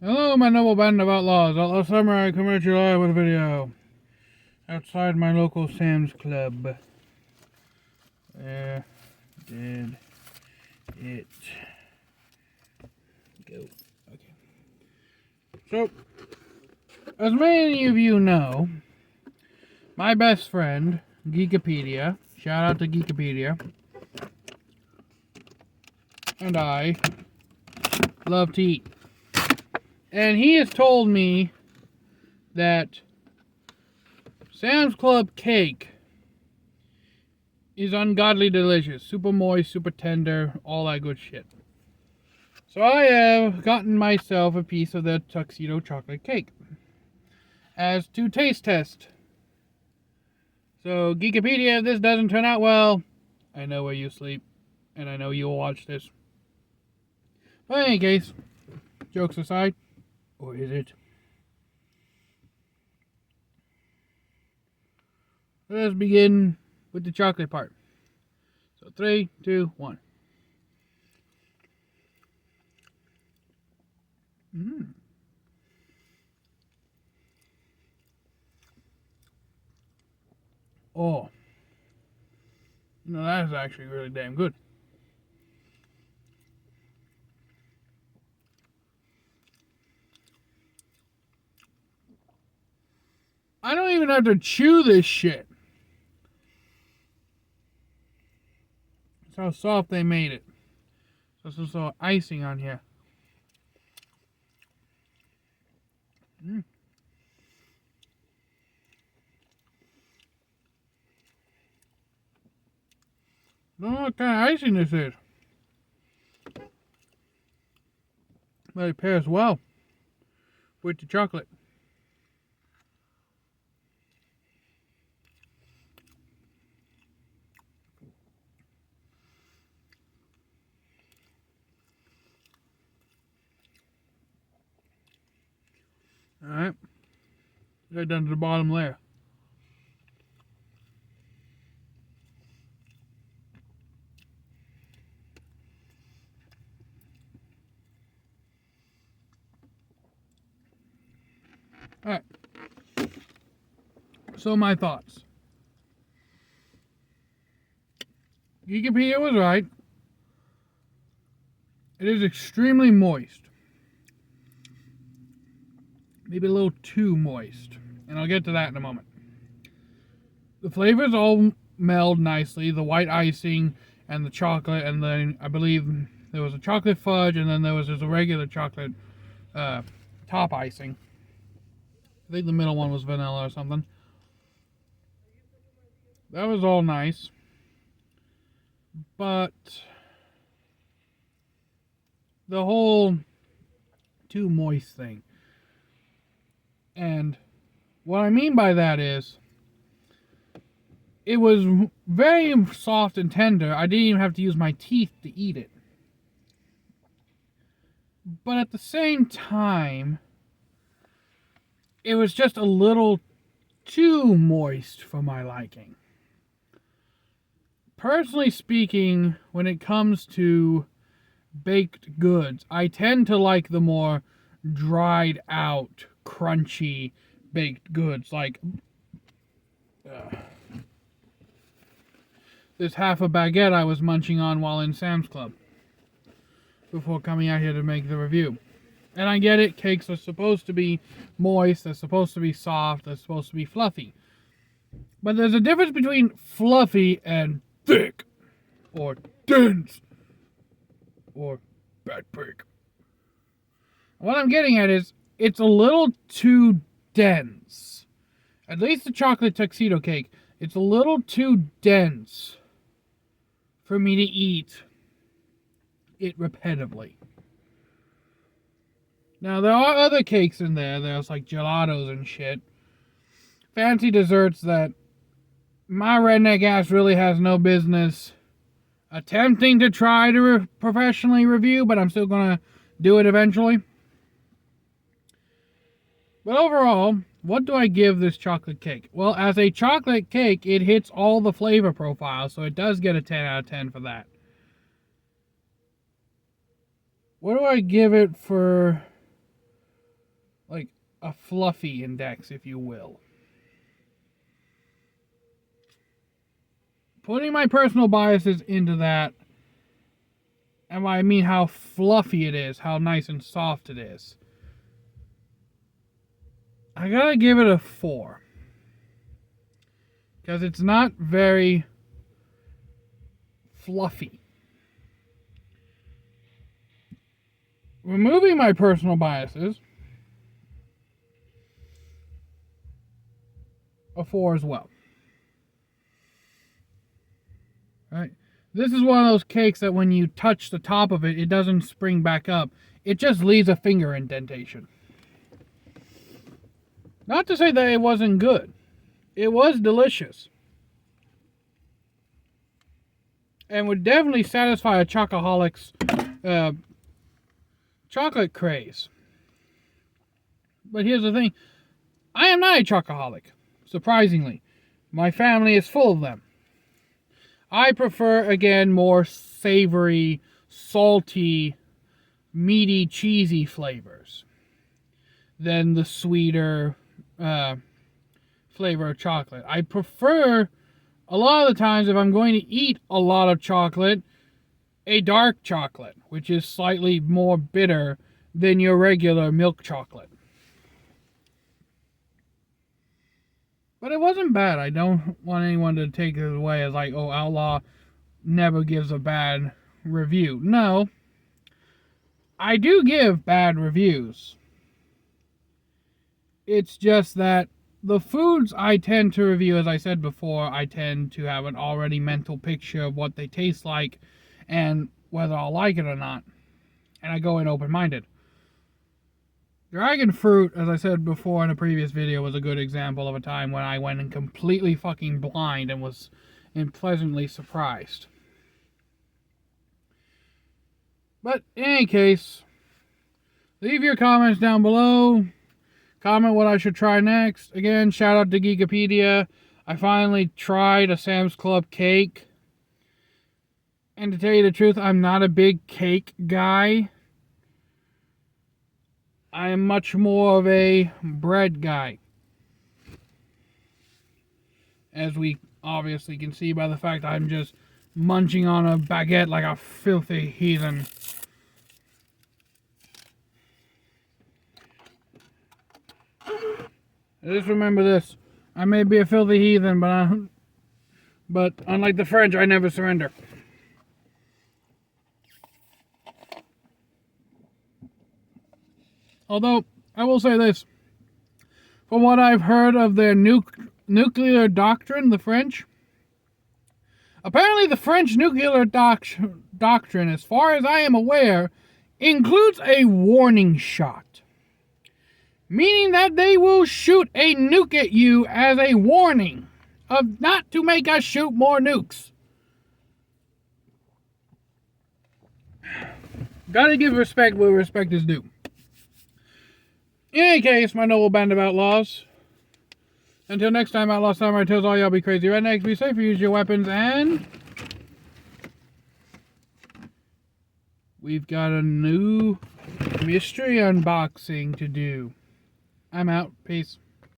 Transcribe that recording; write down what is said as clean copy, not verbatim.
Hello, my noble band of outlaws. Outlaw Samurai coming at you live with a video. Outside my local Sam's Club. Where did it go? Okay. So, as many of you know, my best friend, Geekopedia, shout out to Geekopedia, and I love to eat. And he has told me that Sam's Club cake is ungodly delicious. Super moist, super tender, all that good shit. So I have gotten myself a piece of the tuxedo chocolate cake as to taste test. So Geekopedia, if this doesn't turn out well, I know where you sleep, and I know you'll watch this. But in any case, jokes aside, or is it? Let's begin with the chocolate part. So 3, 2, 1. Oh, that is actually really damn good. I don't even have to chew this shit. That's how soft they made it. There's also icing on here. Don't know what kind of icing this is. But it pairs well with the chocolate. Alright. Right down to the bottom layer. Alright. So my thoughts. Geekopedia was right. It is extremely moist. Maybe a little too moist. And I'll get to that in a moment. The flavors all meld nicely. The white icing and the chocolate, and then I believe there was a chocolate fudge, and then there was just a regular chocolate top icing. I think the middle one was vanilla or something. That was all nice. But the whole too moist thing. And what I mean by that is, it was very soft and tender. I didn't even have to use my teeth to eat it. But at the same time, it was just a little too moist for my liking. Personally speaking, when it comes to baked goods, I tend to like the more dried out, crunchy baked goods, like this half a baguette I was munching on while in Sam's Club before coming out here to make the review. And I get it, cakes are supposed to be moist, they're supposed to be soft, they're supposed to be fluffy. But there's a difference between fluffy and thick, or dense, or bad pig. What I'm getting at is, it's a little too dense. At least the chocolate tuxedo cake, it's a little too dense for me to eat it repetitively. Now, there are other cakes in there. There's like gelatos and shit. Fancy desserts that my redneck ass really has no business attempting to try to professionally review, but I'm still going to do it eventually. But overall, what do I give this chocolate cake? Well, as a chocolate cake, it hits all the flavor profiles, so it does get a 10 out of 10 for that. What do I give it for like a fluffy index, if you will. Putting my personal biases into that, and I mean how fluffy it is, how nice and soft it is, I gotta give it a 4. Because it's not very fluffy. Removing my personal biases, a 4 as well. Right? This is one of those cakes that when you touch the top of it, it doesn't spring back up. It just leaves a finger indentation. Not to say that it wasn't good. It was delicious. And would definitely satisfy a chocoholic's chocolate craze. But here's the thing. I am not a chocoholic, surprisingly. My family is full of them. I prefer, again, more savory, salty, meaty, cheesy flavors than the sweeter flavor of chocolate. I prefer, a lot of the times, if I'm going to eat a lot of chocolate, a dark chocolate, which is slightly more bitter than your regular milk chocolate. But it wasn't bad. I don't want anyone to take it away as like, oh, Outlaw never gives a bad review. No. I do give bad reviews. It's just that the foods I tend to review, as I said before, I tend to have an already mental picture of what they taste like and whether I'll like it or not. And I go in open-minded. Dragon fruit, as I said before in a previous video, was a good example of a time when I went in completely fucking blind and was pleasantly surprised. But in any case, leave your comments down below. Comment what I should try next. Again, shout out to Geekopedia. I finally tried a Sam's Club cake. And to tell you the truth, I'm not a big cake guy. I am much more of a bread guy. As we obviously can see by the fact I'm just munching on a baguette like a filthy heathen. Just remember this. I may be a filthy heathen, but unlike the French, I never surrender. Although, I will say this. From what I've heard of their nuclear doctrine, the French, apparently the French nuclear doctrine, as far as I am aware, includes a warning shot. Meaning that they will shoot a nuke at you as a warning of not to make us shoot more nukes. Gotta give respect where respect is due. In any case, my noble band of outlaws, until next time, Outlaw Samurai tells all y'all be crazy rednecks, be safe, use your weapons, and we've got a new mystery unboxing to do. I'm out. Peace.